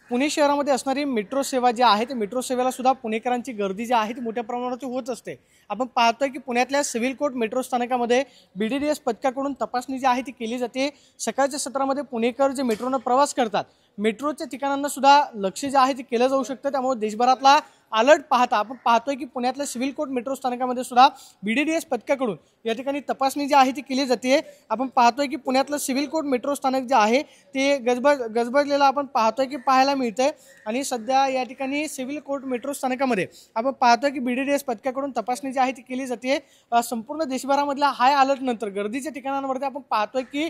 पुणे शहरामध्ये असणारी मेट्रो सेवा जी आहे ते मेट्रो सेवेला सुद्धा पुणेकरांची गर्दी जी आहे ती मोठ्या प्रमाणात होत असते। आपण पाहतोय की पुण्यातल्या सिव्हिल कोर्ट मेट्रो स्थानकामध्ये BDDS पथकाकडून तपासणी जी आहे ती केली जाते। सकाळच्या सत्रामध्ये पुणेकर जे मेट्रोने प्रवास करतात मेट्रोच्या ठिकाणांना सुद्धा लक्ष जे आहे ते केलं जाऊ शकतं। त्यामुळे देशभरातला अलर्ट पाहता आपण पाहतोय की पुण्यातल्या सिव्हिल कोर्ट मेट्रो स्थानकामध्ये सुद्धा BDDS पथकाकडून या ठिकाणी तपासणी जी आहे ती केली जाते। आपण पाहतोय की पुण्यातलं सिव्हिल कोर्ट मेट्रो स्थानक जे आहे ते गजबजलेलं आपण पाहतोय की पाहायला मिळतंय। आणि सध्या या ठिकाणी सिव्हिल कोर्ट मेट्रो स्थानकामध्ये आपण पाहतोय की BDDS पथकाकडून तपासणी जी आहे ती केली जाते। संपूर्ण देशभरामधल्या हाय अलर्ट नंतर गर्दीच्या ठिकाणांवरती आपण पाहतोय की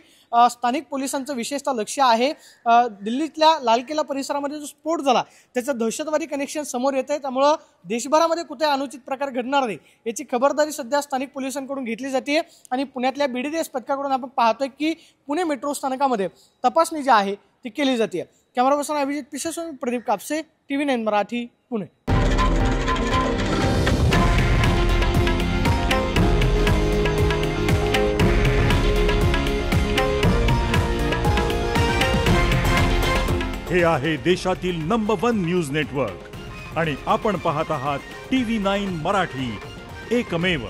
स्थानिक पोलिसांचं विशेषतः लक्ष आहे। दिल्लीतल्या लाल किल्ला परिसरामध्ये जो स्फोट झाला त्याचं दहशतवादी कनेक्शन समोर येतंय। त्यामुळे देशभरामध्ये कुठे अनुचित प्रकार घडणार नाही याची खबरदारी सध्या स्थानिक पोलिसांकडून घेतली जाते। आणि पुण्यातल्या BDDS पथकाकडून आपण पाहतोय की पुणे मेट्रो स्थानकामध्ये तपासणी जी आहे ती केली जाते। कॅमेरा पर्सन अभिजित पिसेसोबत प्रदीप कापसे, TV9 मराठी, पुणे। हे आहे देशातील नंबर 1 न्यूज नेटवर्क आणि आपण पाहत आहात TV9 मराठी, एकमेव।